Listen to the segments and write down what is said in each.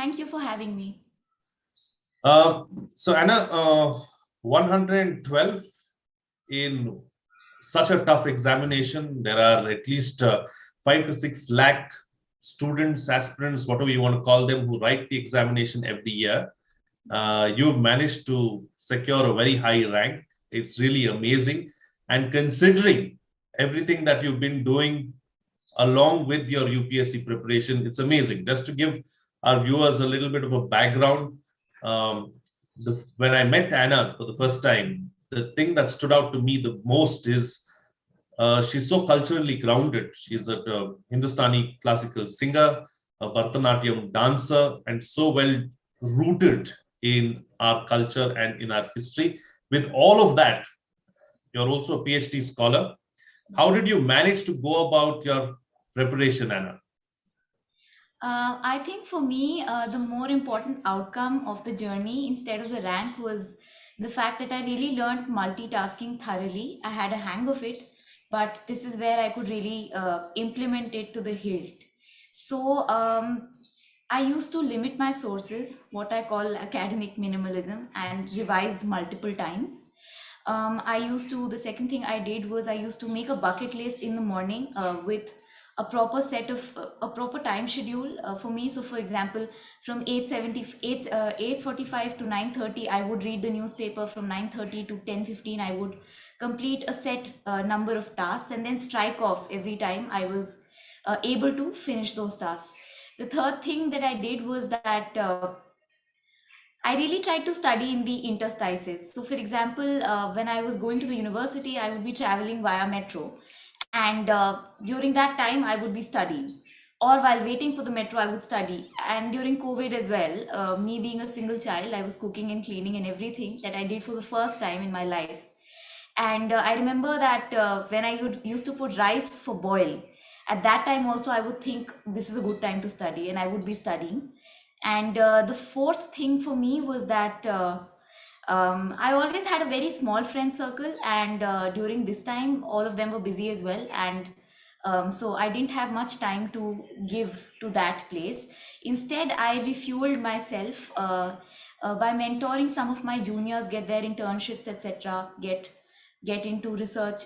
Thank you for having me. So Anna, 112 in such a tough examination. There are at least 5 to 6 lakh students, aspirants, whatever you want to call them, who write the examination every year. You've managed to secure a very high rank. It's really amazing. And considering everything that you've been doing along with your UPSC preparation, it's amazing. Just to give our viewers a little bit of a background, um, when I met Anna for the first time, the thing that stood out to me the most is she's so culturally grounded. She's a Hindustani classical singer, a Bharatanatyam dancer, and so well rooted in our culture and in our history. With all of that, you're also a PhD scholar. How did you manage to go about your preparation, Anna? I think for me, the more important outcome of the journey instead of the rank was the fact that I really learned multitasking thoroughly. I had a hang of it, but this is where I could really implement it to the hilt. So I used to limit my sources, what I call academic minimalism, and revise multiple times. The second thing I did was I used to make a bucket list in the morning with a proper set of a proper time schedule for me. So for example, from 8:45 to 9:30 I would read the newspaper. From 9:30 to 10:15 I would complete a set number of tasks and then strike off every time I was able to finish those tasks. The third thing that I did was that I really tried to study in the interstices. So, for example, when I was going to the university, I would be traveling via metro, and during that time, I would be studying. Or while waiting for the metro, I would study. And during COVID as well, me being a single child, I was cooking and cleaning and everything that I did for the first time in my life. And I remember that when used to put rice for boil, at that time also I would think this is a good time to study, and I would be studying. And the fourth thing for me was that I always had a very small friend circle, and during this time, all of them were busy as well. And so I didn't have much time to give to that place. Instead, I refueled myself by mentoring some of my juniors, get their internships, etc., get into research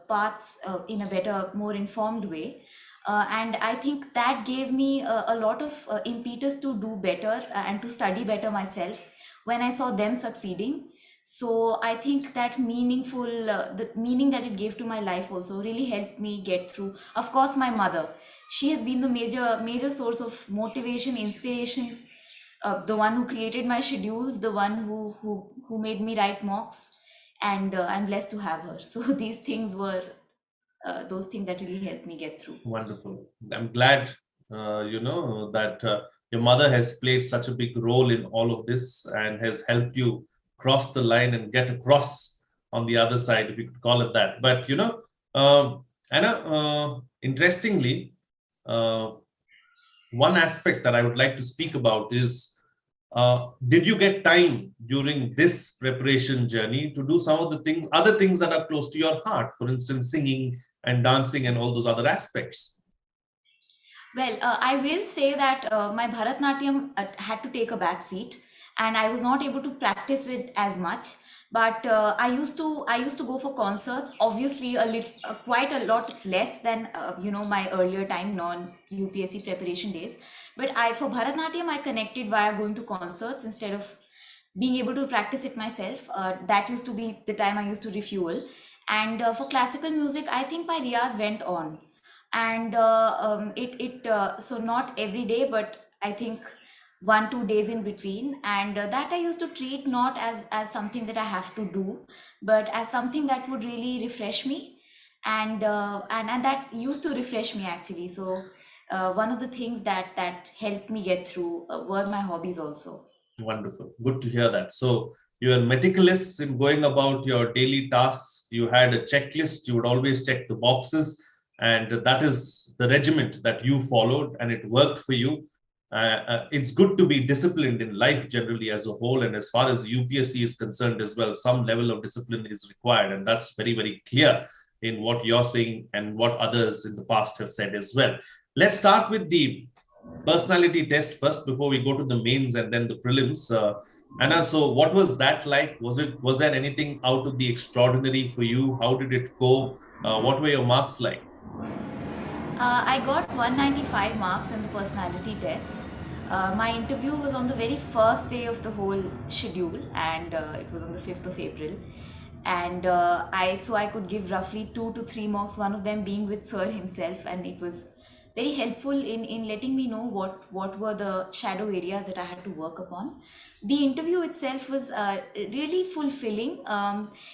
paths in a better, more informed way. And I think that gave me a lot of impetus to do better and to study better myself when I saw them succeeding. So I think that the meaning that it gave to my life also really helped me get through. Of course, my mother, she has been the major source of motivation, inspiration, the one who created my schedules, the one who made me write mocks, and I'm blessed to have her. So these things were those things that really helped me get through. Wonderful. I'm glad, that your mother has played such a big role in all of this and has helped you cross the line and get across on the other side, if you could call it that. But, Anna, interestingly, uh, one aspect that I would like to speak about is, did you get time during this preparation journey to do some of the other things that are close to your heart? For instance, singing and dancing and all those other aspects. Well, I will say that my Bharatnatyam had to take a back seat, and I was not able to practice it as much. But I used to go for concerts. Obviously, quite a lot less than my earlier time non UPSC preparation days. But I for Bharatnatyam I connected via going to concerts instead of being able to practice it myself. That used to be the time I used to refuel. And for classical music, I think my riyaz went on, and so not every day, but I think 1 2 days in between. And that I used to treat not as something that I have to do, but as something that would really refresh me, and that used to refresh me actually. So one of the things that helped me get through were my hobbies also. Wonderful. Good to hear that. So you are meticulous in going about your daily tasks. You had a checklist. You would always check the boxes. And that is the regiment that you followed, and it worked for you. It's good to be disciplined in life generally as a whole. And as far as the UPSC is concerned as well, some level of discipline is required. And that's very, very clear in what you're saying and what others in the past have said as well. Let's start with the personality test first before we go to the mains and then the prelims. Anna, so what was that like? Was there anything out of the extraordinary for you? How did it go? What were your marks like? I got 195 marks in the personality test. My interview was on the very first day of the whole schedule, and it was on the 5th of April. And I could give roughly 2 to 3 marks, one of them being with Sir himself, and it was very helpful in letting me know what were the shadow areas that I had to work upon. The interview itself was really fulfilling.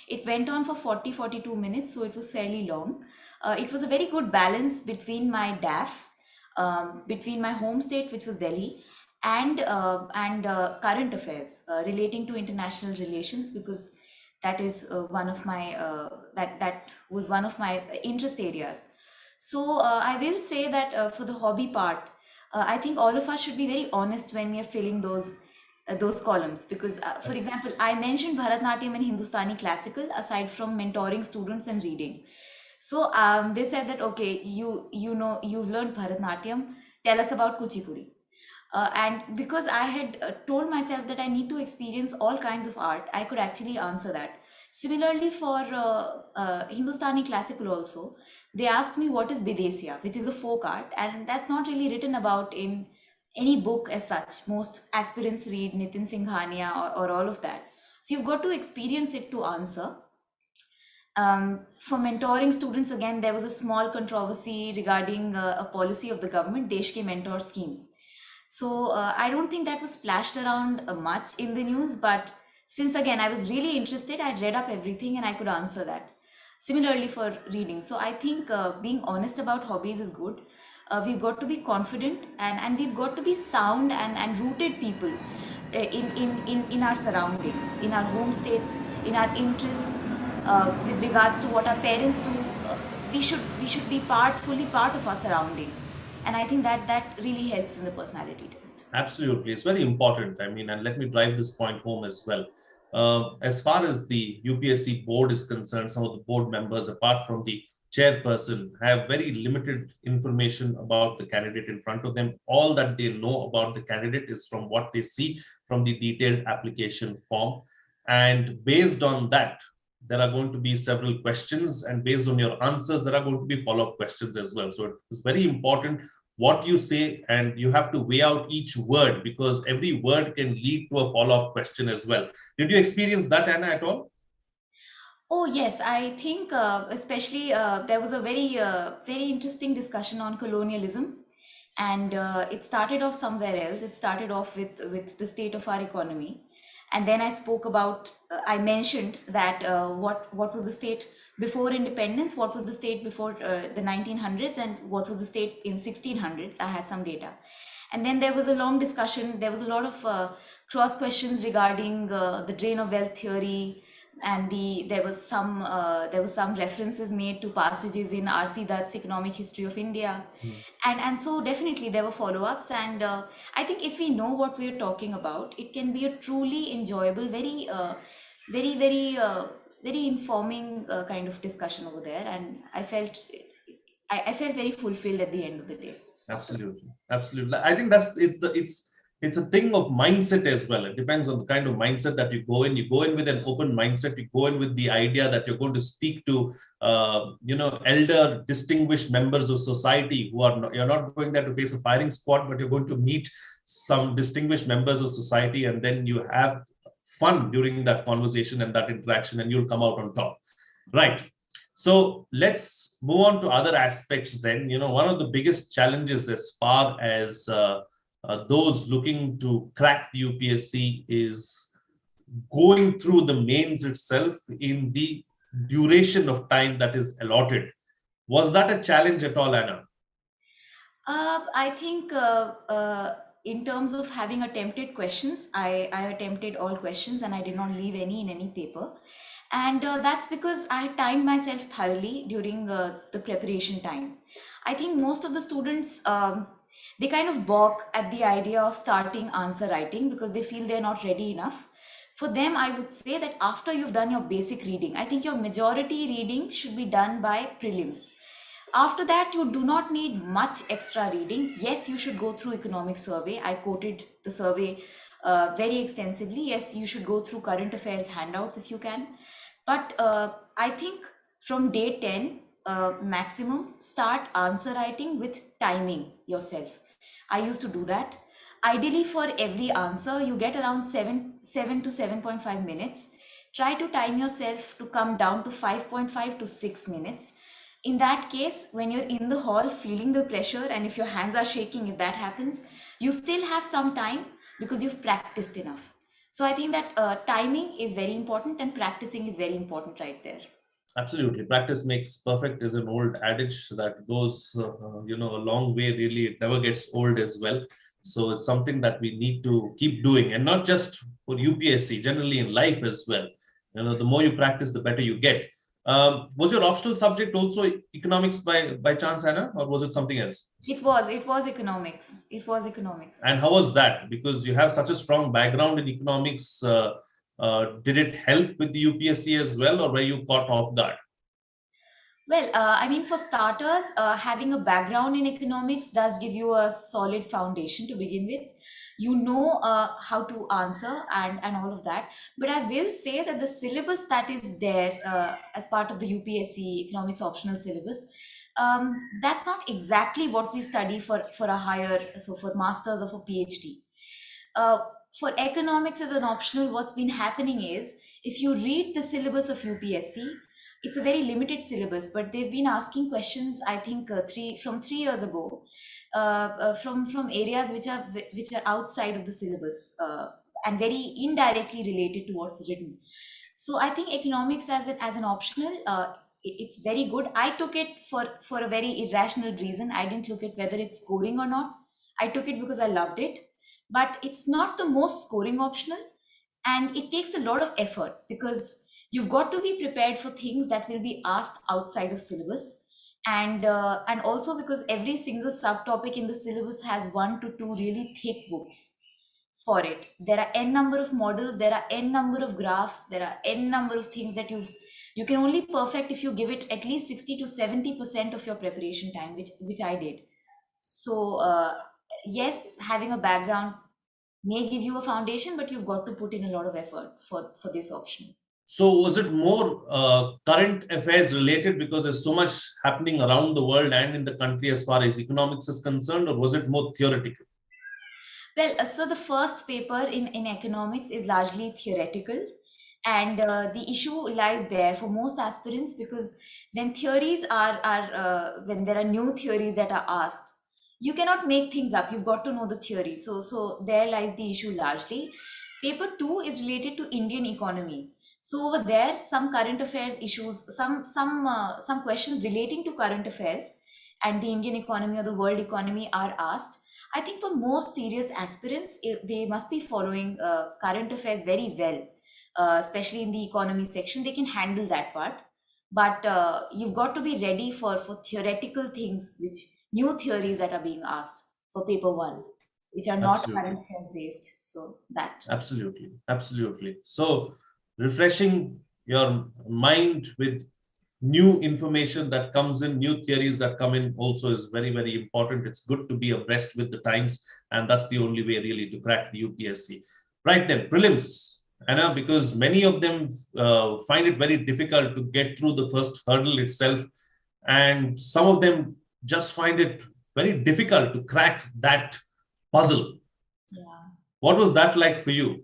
It went on for 42 minutes, so it was fairly long. It was a very good balance between my DAF, between my home state, which was Delhi, and current affairs relating to international relations, because that is one of my that was one of my interest areas. So I will say that for the hobby part, I think all of us should be very honest when we are filling those columns, because for example, I mentioned Bharatnatyam and Hindustani classical aside from mentoring students and reading. So they said that, okay, you know you've learned Bharatnatyam, tell us about Kuchipudi. And because I had told myself that I need to experience all kinds of art, I could actually answer that. Similarly, for Hindustani classical also, they asked me what is Bidesiya, which is a folk art, and that's not really written about in any book as such. Most aspirants read Nitin Singhania or all of that. So you've got to experience it to answer. For mentoring students, again, there was a small controversy regarding a policy of the government, Desh Ke Mentor scheme. So I don't think that was splashed around much in the news, but since again I was really interested, I read up everything and I could answer that. Similarly for reading. So I think being honest about hobbies is good. We've got to be confident, and we've got to be sound and rooted people in our surroundings, in our home states, in our interests, with regards to what our parents do. We should be fully part of our surrounding, and I think that really helps in the personality test. Absolutely, it's very important. I mean, and let me drive this point home as well. As far as the UPSC board is concerned, some of the board members, apart from the chairperson, have very limited information about the candidate in front of them. All that they know about the candidate is from what they see from the detailed application form. And based on that, there are going to be several questions, and based on your answers, there are going to be follow-up questions as well. So it's very important what you say, and you have to weigh out each word, because every word can lead to a follow-up question as well. Did you experience that, Anna, at all? Oh yes, I think especially there was a very interesting discussion on colonialism, and it started off somewhere else. It started off with the state of our economy, and then I spoke about. I mentioned that what was the state before independence, what was the state before the 1900s, and what was the state in 1600s. I had some data, and then there was a long discussion. There was a lot of cross questions regarding the drain of wealth theory, and there was some references made to passages in R.C. Dutt's Economic History of India, Hmm. and so definitely there were follow-ups, and I think if we know what we're talking about, it can be a truly enjoyable, very informing kind of discussion over there, and I felt very fulfilled at the end of the day after. Absolutely, absolutely. I think it's a thing of mindset as well. It depends on the kind of mindset that you go in. You go in with an open mindset. You go in with the idea that you're going to speak to, elder, distinguished members of society who are not, you're not going there to face a firing squad, but you're going to meet some distinguished members of society, and then you have fun during that conversation and that interaction, and you'll come out on top. Right. So let's move on to other aspects then. One of the biggest challenges as far as those looking to crack the UPSC is going through the mains itself in the duration of time that is allotted. Was that a challenge at all, Anna? I think in terms of having attempted questions, I attempted all questions and I did not leave any in any paper. And that's because I timed myself thoroughly during the preparation time. I think most of the students, they kind of balk at the idea of starting answer writing because they feel they're not ready enough. For them, I would say that after you've done your basic reading, I think your majority reading should be done by prelims. After that, you do not need much extra reading. Yes, you should go through economic survey. I quoted the survey very extensively. Yes, you should go through current affairs handouts if you can. But I think from day 10 maximum, start answer writing with timing yourself. I used to do that. Ideally, for every answer, you get around 7 to 7.5 minutes. Try to time yourself to come down to 5.5 to 6 minutes. In that case, when you're in the hall feeling the pressure, and if your hands are shaking, if that happens, you still have some time because you've practiced enough. So I think that timing is very important and practicing is very important right there. Absolutely. Practice makes perfect is an old adage that goes, a long way. Really, it never gets old as well. So it's something that we need to keep doing, and not just for UPSC, generally in life as well. The more you practice, the better you get. Was your optional subject also economics by chance, Anna, or was it something else? It was economics. It was economics. And how was that? Because you have such a strong background in economics. Did it help with the UPSC as well, or were you caught off guard? Well, I mean, for starters, having a background in economics does give you a solid foundation to begin with. You know how to answer and all of that. But I will say that the syllabus that is there as part of the UPSC economics optional syllabus, that's not exactly what we study for a higher, so for masters or for PhD. Uh, for economics as an optional, what's been happening is if you read the syllabus of UPSC, it's a very limited syllabus, but they've been asking questions. I think 3 years ago, from areas which are outside of the syllabus and very indirectly related to what's written. So I think economics as an optional, it's very good. I took it for a very irrational reason. I didn't look at whether it's scoring or not. I took it because I loved it, but it's not the most scoring optional, and it takes a lot of effort because you've got to be prepared for things that will be asked outside of syllabus, and also because every single subtopic in the syllabus has 1 to 2 really thick books for it. There are n number of models, there are n number of graphs, there are n number of things that you can only perfect if you give it at least 60 to 70% of your preparation time, which I did. So yes, having a background may give you a foundation, but you've got to put in a lot of effort for this option. So was it more current affairs related because there's so much happening around the world and in the country as far as economics is concerned, or was it more theoretical? Well, so the first paper in economics is largely theoretical, and the issue lies there for most aspirants because when there are new theories that are asked, you cannot make things up. You've got to know the theory. So there lies the issue largely. Paper two is related to Indian economy. So over there, some current affairs issues, some questions relating to current affairs and the Indian economy or the world economy are asked. I think for most serious aspirants, they must be following current affairs very well, especially in the economy section. They can handle that part. But you've got to be ready for theoretical things, which new theories that are being asked for paper one, which are not current Absolutely. affairs based. So that. Absolutely. Absolutely. So refreshing your mind with new information that comes in, new theories that come in also is very, very important. It's good to be abreast with the times, and that's the only way really to crack the UPSC. Right then, prelims, Anna, because many of them find it very difficult to get through the first hurdle itself, and some of them just find it very difficult to crack that puzzle. Yeah. What was that like for you?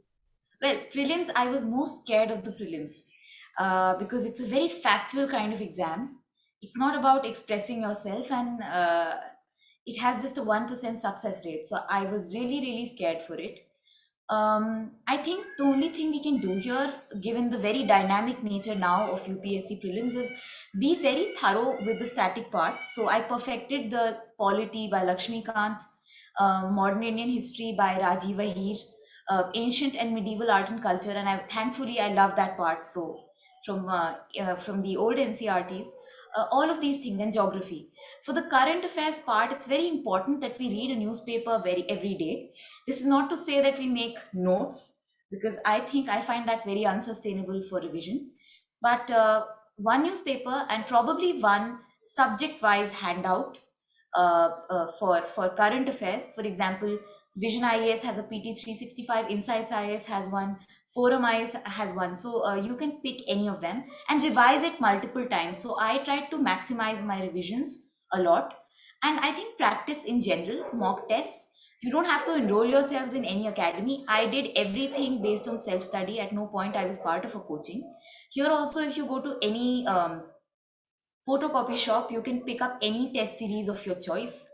Well, prelims, I was most scared of the prelims because it's a very factual kind of exam. It's not about expressing yourself, and it has just a 1% success rate. So I was really, really scared for it. I think the only thing we can do here, given the very dynamic nature now of UPSC prelims, is be very thorough with the static part. So I perfected the polity by Lakshmi Kant, modern Indian history by Rajiv Ahir, ancient and medieval art and culture, and I love that part. So from the old NCRTs, all of these things, and geography. For the current affairs part, it's very important that we read a newspaper every day. This is not to say that we make notes, because I think I find that very unsustainable for revision. But one newspaper and probably one subject-wise handout for current affairs. For example, Vision IAS has a PT 365, Insights IAS has one, Forum IAS has one. So you can pick any of them and revise it multiple times. So I tried to maximize my revisions a lot. And I think practice in general, mock tests. You don't have to enroll yourselves in any academy. I did everything based on self study. At no point I was part of a coaching. Here also, if you go to any photocopy shop, you can pick up any test series of your choice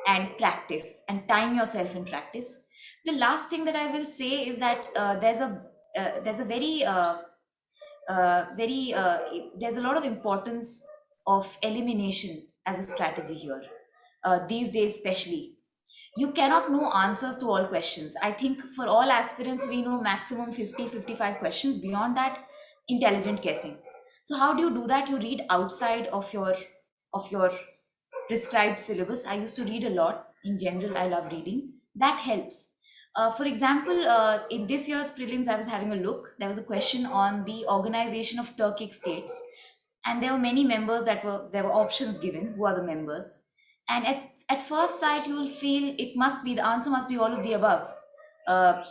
and practice and time yourself in practice. The last thing that I will say is that there's a very there's a lot of importance of elimination as a strategy here these days, especially. You cannot know answers to all questions. I think for all aspirants, we know maximum 50-55 questions. Beyond that, intelligent guessing. So how do you do that? You read outside of your prescribed syllabus. I used to read a lot. In general, I love reading. That helps. For example, in this year's prelims, I was having a look. There was a question on the organization of Turkic states, and there were many members that were there were options given. Who are the members? And at first sight, you will feel the answer must be all of the above. Uh,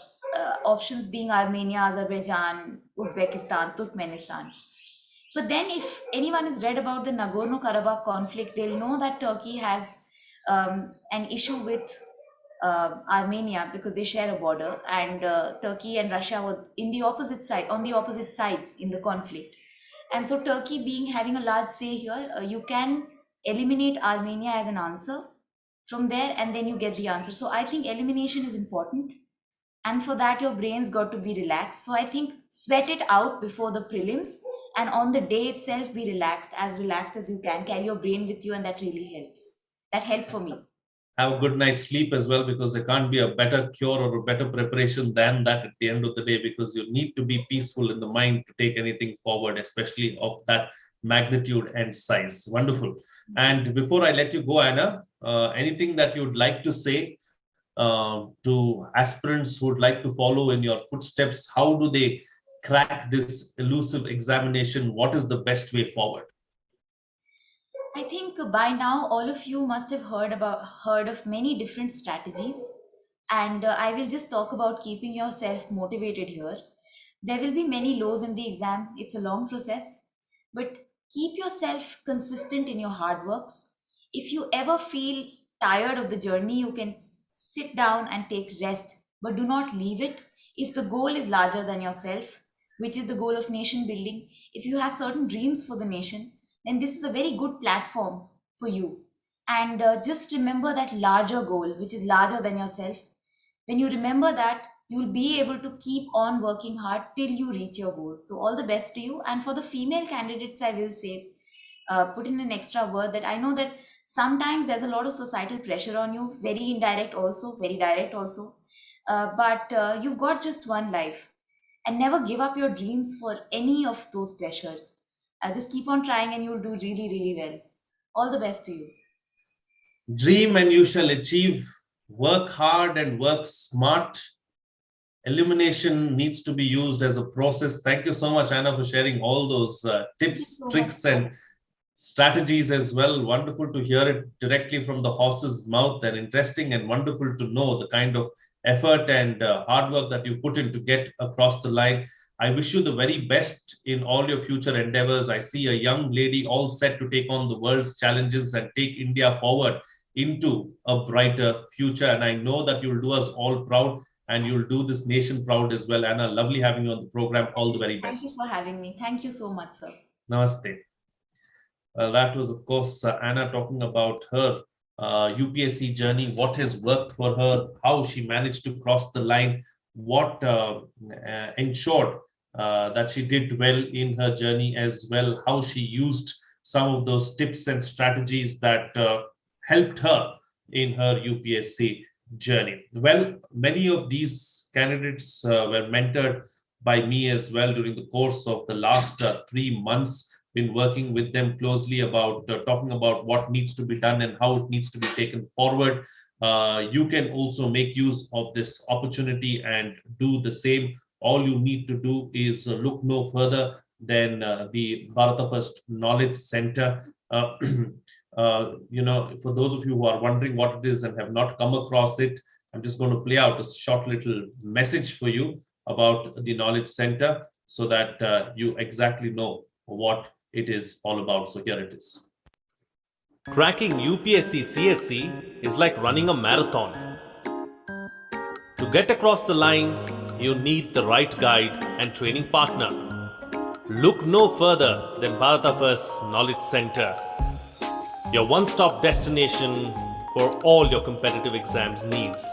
Options being Armenia, Azerbaijan, Uzbekistan, Turkmenistan. But then, if anyone has read about the Nagorno Karabakh conflict, they'll know that Turkey has an issue with Armenia because they share a border, and Turkey and Russia were in the opposite side, on the opposite sides in the conflict. And so, Turkey being having a large say here, you can eliminate Armenia as an answer from there, and then you get the answer. So, I think elimination is important, and for that your brain's got to be relaxed. So I think sweat it out before the prelims, and on the day itself be relaxed as you can, carry your brain with you, and that really helps. That helped for me. Have a good night's sleep as well, because there can't be a better cure or a better preparation than that at the end of the day, because you need to be peaceful in the mind to take anything forward, especially of that magnitude and size. Wonderful. And before I let you go, Anna, anything that you'd like to say to aspirants who would like to follow in your footsteps? How do they crack this elusive examination? What is the best way forward? I think by now all of you must have heard of many different strategies, and I will just talk about keeping yourself motivated here. There will be many lows in the exam. It's a long process, but keep yourself consistent in your hard works. If you ever feel tired of the journey, you can sit down and take rest, but do not leave it. If the goal is larger than yourself, which is the goal of nation building, if you have certain dreams for the nation, then this is a very good platform for you. And just remember that larger goal, which is larger than yourself. When you remember that, you'll be able to keep on working hard till you reach your goals. So, all the best to you. And for the female candidates, I will say, put in an extra word that I know that sometimes there's a lot of societal pressure on you, very indirect also, very direct also. But you've got just one life, and never give up your dreams for any of those pressures. Just keep on trying, and you'll do really, really well. All the best to you. Dream and you shall achieve. Work hard and work smart. Elimination needs to be used as a process. Thank you so much, Anna, for sharing all those tips, So much. tricks, and strategies as well. Wonderful to hear it directly from the horse's mouth, and interesting and wonderful to know the kind of effort and hard work that you put in to get across the line. I wish you the very best in all your future endeavors. I see a young lady all set to take on the world's challenges and take India forward into a brighter future. And I know that you'll do us all proud, and you'll do this nation proud as well. Anna, lovely having you on the program. All the very Thank you best. for having me. Thank you so much, sir. Namaste. That was, of course, Anna talking about her UPSC journey, what has worked for her, how she managed to cross the line, what ensured that she did well in her journey as well, how she used some of those tips and strategies that helped her in her UPSC journey. Well, many of these candidates were mentored by me as well during the course of the last 3 months. Been working with them closely about talking about what needs to be done and how it needs to be taken forward. You can also make use of this opportunity and do the same. All you need to do is look no further then the Bharata First Knowledge Center. For those of you who are wondering what it is and have not come across it, I'm just going to play out a short little message for you about the Knowledge Center so that you exactly know what it is all about. So here it is. Cracking UPSC CSE is like running a marathon. To get across the line, you need the right guide and training partner. Look no further than Bharata First Knowledge Center, your one-stop destination for all your competitive exams needs.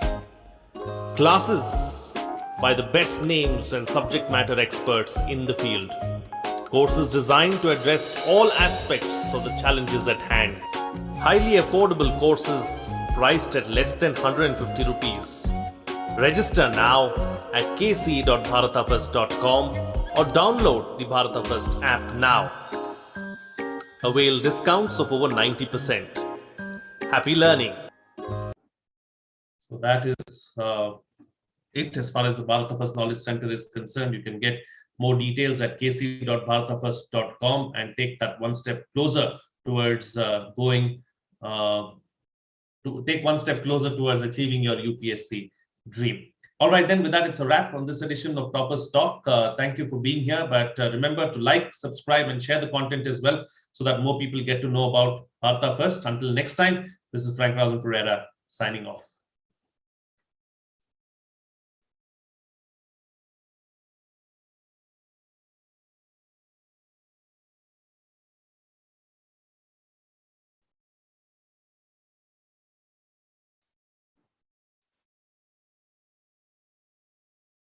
Classes by the best names and subject matter experts in the field. Courses designed to address all aspects of the challenges at hand. Highly affordable courses priced at less than 150 rupees. Register now at kc.bharatafirst.com or download the Bharata First app now. Avail discounts of over 90%. Happy learning. So that is it as far as the Bharata First Knowledge Center is concerned. You can get more details at kc.bharatafirst.com and take that one step closer towards achieving your UPSC dream. All right, then with that, it's a wrap on this edition of Toppers Talk. Thank you for being here. But remember to like, subscribe, and share the content as well so that more people get to know about Bharata First. Until next time, this is Frankrausanpereira signing off.